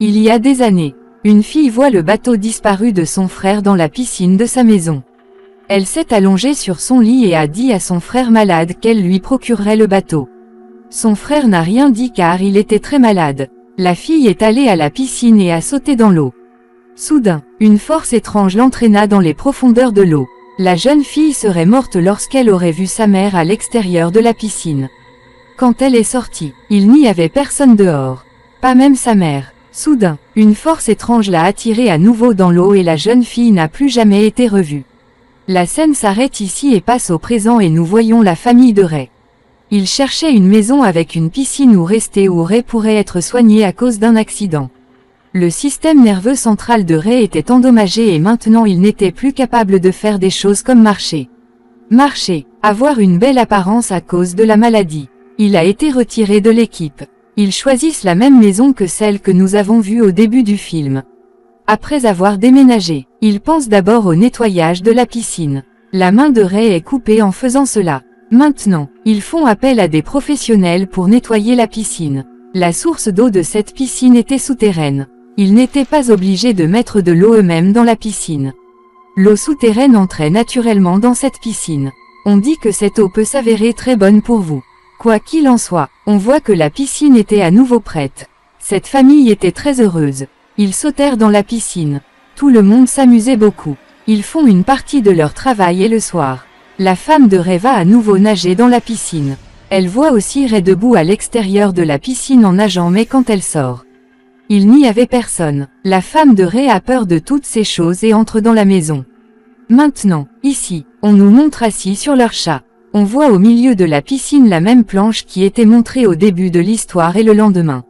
Il y a des années, une fille voit le bateau disparu de son frère dans la piscine de sa maison. Elle s'est allongée sur son lit et a dit à son frère malade qu'elle lui procurerait le bateau. Son frère n'a rien dit car il était très malade. La fille est allée à la piscine et a sauté dans l'eau. Soudain, une force étrange l'entraîna dans les profondeurs de l'eau. La jeune fille serait morte lorsqu'elle aurait vu sa mère à l'extérieur de la piscine. Quand elle est sortie, il n'y avait personne dehors. Pas même sa mère. Soudain, une force étrange l'a attirée à nouveau dans l'eau et la jeune fille n'a plus jamais été revue. La scène s'arrête ici et passe au présent et nous voyons la famille de Ray. Ils cherchaient une maison avec une piscine où rester où Ray pourrait être soigné à cause d'un accident. Le système nerveux central de Ray était endommagé et maintenant il n'était plus capable de faire des choses comme marcher. Marcher, avoir une belle apparence à cause de la maladie. Il a été retiré de l'équipe. Ils choisissent la même maison que celle que nous avons vue au début du film. Après avoir déménagé, ils pensent d'abord au nettoyage de la piscine. La main de Ray est coupée en faisant cela. Maintenant, ils font appel à des professionnels pour nettoyer la piscine. La source d'eau de cette piscine était souterraine. Ils n'étaient pas obligés de mettre de l'eau eux-mêmes dans la piscine. L'eau souterraine entrait naturellement dans cette piscine. On dit que cette eau peut s'avérer très bonne pour vous. Quoi qu'il en soit, on voit que la piscine était à nouveau prête. Cette famille était très heureuse. Ils sautèrent dans la piscine. Tout le monde s'amusait beaucoup. Ils font une partie de leur travail et le soir, la femme de Ray va à nouveau nager dans la piscine. Elle voit aussi Ray debout à l'extérieur de la piscine en nageant mais quand elle sort, il n'y avait personne. La femme de Ray a peur de toutes ces choses et entre dans la maison. Maintenant, ici, on nous montre assis sur leur chat. On voit au milieu de la piscine la même planche qui était montrée au début de l'histoire et le lendemain.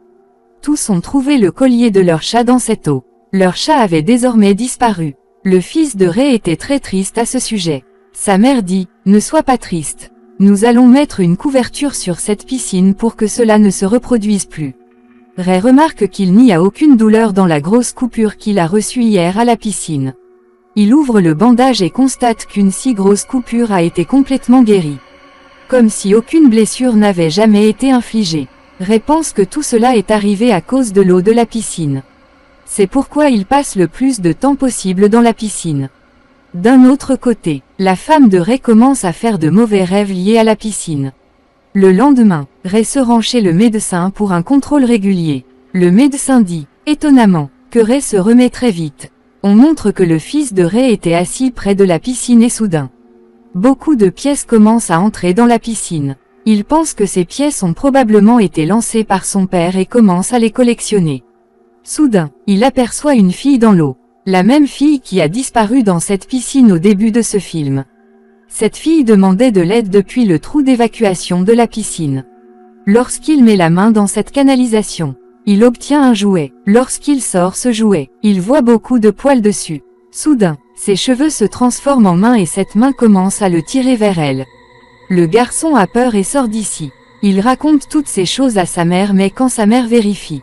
Tous ont trouvé le collier de leur chat dans cette eau. Leur chat avait désormais disparu. Le fils de Ray était très triste à ce sujet. Sa mère dit, « Ne sois pas triste. Nous allons mettre une couverture sur cette piscine pour que cela ne se reproduise plus. » Ray remarque qu'il n'y a aucune douleur dans la grosse coupure qu'il a reçue hier à la piscine. Il ouvre le bandage et constate qu'une si grosse coupure a été complètement guérie. Comme si aucune blessure n'avait jamais été infligée. Ray pense que tout cela est arrivé à cause de l'eau de la piscine. C'est pourquoi il passe le plus de temps possible dans la piscine. D'un autre côté, la femme de Ray commence à faire de mauvais rêves liés à la piscine. Le lendemain, Ray se rend chez le médecin pour un contrôle régulier. Le médecin dit, étonnamment, que Ray se remet très vite. On montre que le fils de Ray était assis près de la piscine et soudain, beaucoup de pièces commencent à entrer dans la piscine. Il pense que ces pièces ont probablement été lancées par son père et commence à les collectionner. Soudain, il aperçoit une fille dans l'eau. La même fille qui a disparu dans cette piscine au début de ce film. Cette fille demandait de l'aide depuis le trou d'évacuation de la piscine. Lorsqu'il met la main dans cette canalisation, il obtient un jouet. Lorsqu'il sort ce jouet, il voit beaucoup de poils dessus. Soudain, ses cheveux se transforment en main et cette main commence à le tirer vers elle. Le garçon a peur et sort d'ici. Il raconte toutes ces choses à sa mère mais quand sa mère vérifie,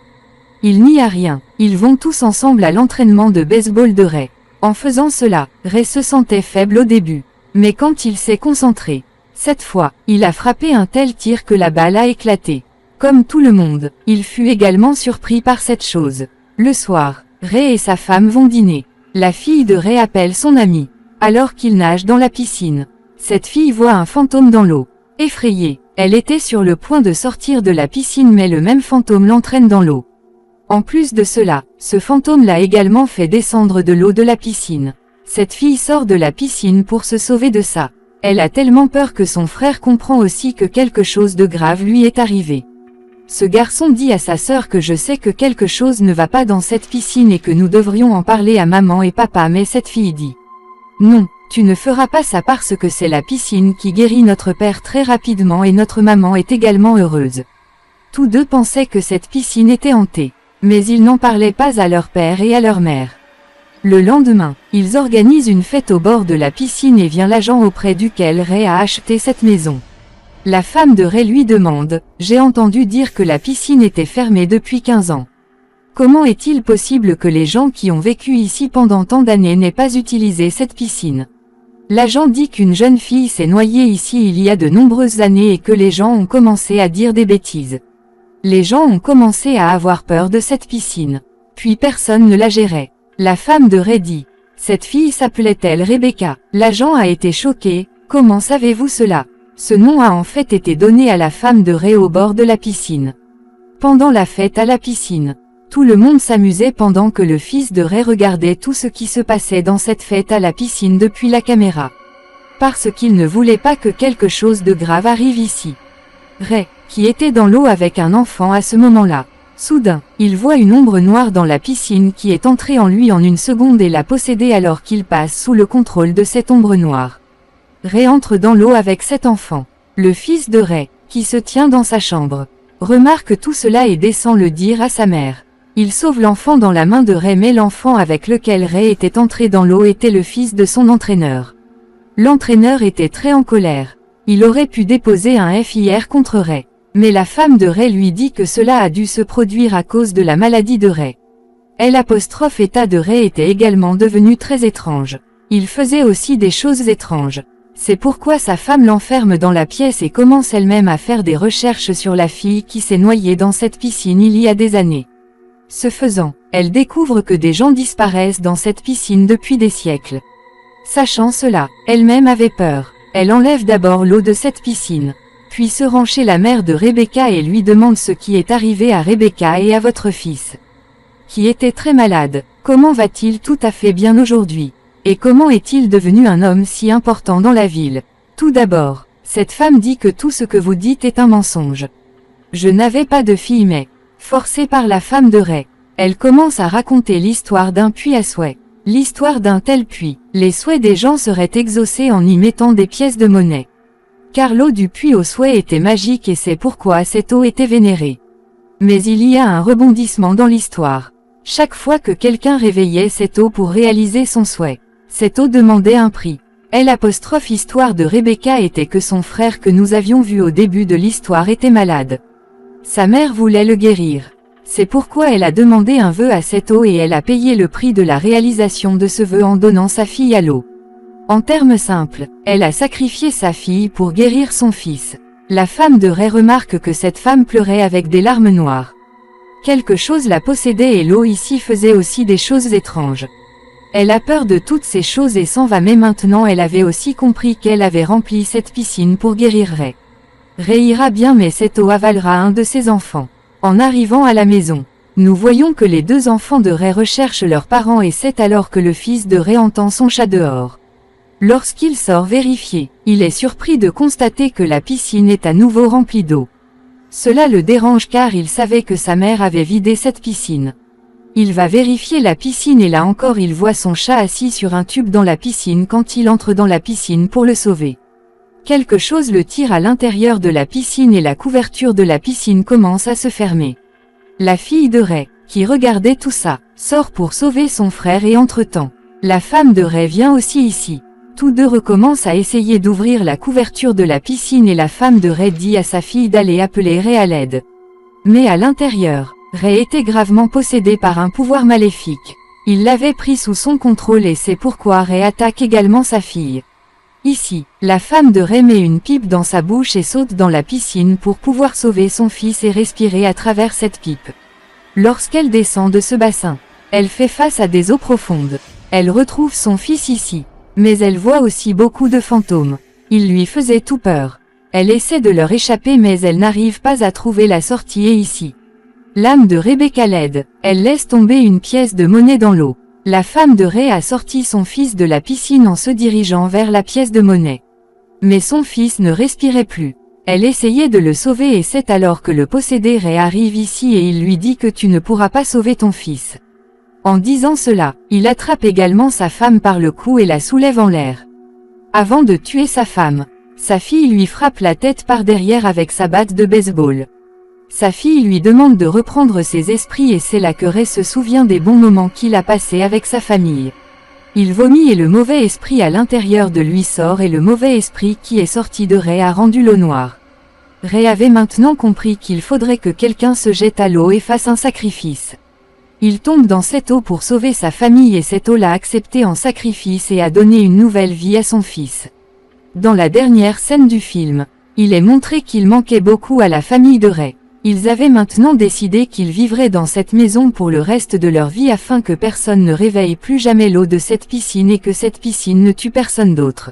il n'y a rien. Ils vont tous ensemble à l'entraînement de baseball de Ray. En faisant cela, Ray se sentait faible au début. Mais quand il s'est concentré, cette fois, il a frappé un tel tir que la balle a éclaté. Comme tout le monde, il fut également surpris par cette chose. Le soir, Ray et sa femme vont dîner. La fille de Ray appelle son amie. Alors qu'il nage dans la piscine, cette fille voit un fantôme dans l'eau. Effrayée, elle était sur le point de sortir de la piscine mais le même fantôme l'entraîne dans l'eau. En plus de cela, ce fantôme l'a également fait descendre de l'eau de la piscine. Cette fille sort de la piscine pour se sauver de ça. Elle a tellement peur que son frère comprend aussi que quelque chose de grave lui est arrivé. Ce garçon dit à sa sœur que je sais que quelque chose ne va pas dans cette piscine et que nous devrions en parler à maman et papa mais cette fille dit, non, tu ne feras pas ça parce que c'est la piscine qui guérit notre père très rapidement et notre maman est également heureuse. Tous deux pensaient que cette piscine était hantée. Mais ils n'en parlaient pas à leur père et à leur mère. Le lendemain, ils organisent une fête au bord de la piscine et vient l'agent auprès duquel Ray a acheté cette maison. La femme de Ray lui demande, « J'ai entendu dire que la piscine était fermée depuis 15 ans. Comment est-il possible que les gens qui ont vécu ici pendant tant d'années n'aient pas utilisé cette piscine ?» L'agent dit qu'une jeune fille s'est noyée ici il y a de nombreuses années et que les gens ont commencé à dire des bêtises. Les gens ont commencé à avoir peur de cette piscine. Puis personne ne la gérait. La femme de Ray dit. Cette fille s'appelait-elle Rebecca? L'agent a été choqué. Comment savez-vous cela? Ce nom a en fait été donné à la femme de Ray au bord de la piscine. Pendant la fête à la piscine, tout le monde s'amusait pendant que le fils de Ray regardait tout ce qui se passait dans cette fête à la piscine depuis la caméra. Parce qu'il ne voulait pas que quelque chose de grave arrive ici. Ray, qui était dans l'eau avec un enfant à ce moment-là. Soudain, il voit une ombre noire dans la piscine qui est entrée en lui en une seconde et l'a possédé alors qu'il passe sous le contrôle de cette ombre noire. Ray entre dans l'eau avec cet enfant. Le fils de Ray, qui se tient dans sa chambre, remarque tout cela et descend le dire à sa mère. Il sauve l'enfant dans la main de Ray, mais l'enfant avec lequel Ray était entré dans l'eau était le fils de son entraîneur. L'entraîneur était très en colère. Il aurait pu déposer un FIR contre Ray. Mais la femme de Ray lui dit que cela a dû se produire à cause de la maladie de Ray. L'état de Ray était également devenu très étrange. Il faisait aussi des choses étranges. C'est pourquoi sa femme l'enferme dans la pièce et commence elle-même à faire des recherches sur la fille qui s'est noyée dans cette piscine il y a des années. Ce faisant, elle découvre que des gens disparaissent dans cette piscine depuis des siècles. Sachant cela, elle-même avait peur. Elle enlève d'abord l'eau de cette piscine, puis se rend chez la mère de Rebecca et lui demande ce qui est arrivé à Rebecca et à votre fils, qui était très malade. Comment va-t-il tout à fait bien aujourd'hui? Et comment est-il devenu un homme si important dans la ville? Tout d'abord, cette femme dit que tout ce que vous dites est un mensonge. Je n'avais pas de fille mais, forcée par la femme de Ray, elle commence à raconter l'histoire d'un puits à souhait. L'histoire d'un tel puits, les souhaits des gens seraient exaucés en y mettant des pièces de monnaie. Car l'eau du puits au souhait était magique et c'est pourquoi cette eau était vénérée. Mais il y a un rebondissement dans l'histoire. Chaque fois que quelqu'un réveillait cette eau pour réaliser son souhait, cette eau demandait un prix. L'histoire de Rebecca était que son frère que nous avions vu au début de l'histoire était malade. Sa mère voulait le guérir. C'est pourquoi elle a demandé un vœu à cette eau et elle a payé le prix de la réalisation de ce vœu en donnant sa fille à l'eau. En termes simples, elle a sacrifié sa fille pour guérir son fils. La femme de Ray remarque que cette femme pleurait avec des larmes noires. Quelque chose la possédait et l'eau ici faisait aussi des choses étranges. Elle a peur de toutes ces choses et s'en va, mais maintenant elle avait aussi compris qu'elle avait rempli cette piscine pour guérir Ray. Ray ira bien mais cette eau avalera un de ses enfants. En arrivant à la maison, nous voyons que les deux enfants de Ray recherchent leurs parents et c'est alors que le fils de Ray entend son chat dehors. Lorsqu'il sort vérifier, il est surpris de constater que la piscine est à nouveau remplie d'eau. Cela le dérange car il savait que sa mère avait vidé cette piscine. Il va vérifier la piscine et là encore il voit son chat assis sur un tube dans la piscine quand il entre dans la piscine pour le sauver. Quelque chose le tire à l'intérieur de la piscine et la couverture de la piscine commence à se fermer. La fille de Ray, qui regardait tout ça, sort pour sauver son frère et entre-temps, la femme de Ray vient aussi ici. Tous deux recommencent à essayer d'ouvrir la couverture de la piscine et la femme de Ray dit à sa fille d'aller appeler Ray à l'aide. Mais à l'intérieur, Ray était gravement possédé par un pouvoir maléfique. Il l'avait pris sous son contrôle et c'est pourquoi Ray attaque également sa fille. Ici, la femme de Ray met une pipe dans sa bouche et saute dans la piscine pour pouvoir sauver son fils et respirer à travers cette pipe. Lorsqu'elle descend de ce bassin, elle fait face à des eaux profondes. Elle retrouve son fils ici. Mais elle voit aussi beaucoup de fantômes. Ils lui faisaient tout peur. Elle essaie de leur échapper mais elle n'arrive pas à trouver la sortie et ici. L'âme de Rebecca l'aide. Elle laisse tomber une pièce de monnaie dans l'eau. La femme de Ray a sorti son fils de la piscine en se dirigeant vers la pièce de monnaie. Mais son fils ne respirait plus. Elle essayait de le sauver et c'est alors que le possédé Ray arrive ici et il lui dit que tu ne pourras pas sauver ton fils. En disant cela, il attrape également sa femme par le cou et la soulève en l'air. Avant de tuer sa femme, sa fille lui frappe la tête par derrière avec sa batte de baseball. Sa fille lui demande de reprendre ses esprits et c'est là que Ray se souvient des bons moments qu'il a passés avec sa famille. Il vomit et le mauvais esprit à l'intérieur de lui sort et le mauvais esprit qui est sorti de Ray a rendu l'eau noire. Ray avait maintenant compris qu'il faudrait que quelqu'un se jette à l'eau et fasse un sacrifice. Il tombe dans cette eau pour sauver sa famille et cette eau l'a accepté en sacrifice et a donné une nouvelle vie à son fils. Dans la dernière scène du film, il est montré qu'il manquait beaucoup à la famille de Ray. Ils avaient maintenant décidé qu'ils vivraient dans cette maison pour le reste de leur vie afin que personne ne réveille plus jamais l'eau de cette piscine et que cette piscine ne tue personne d'autre.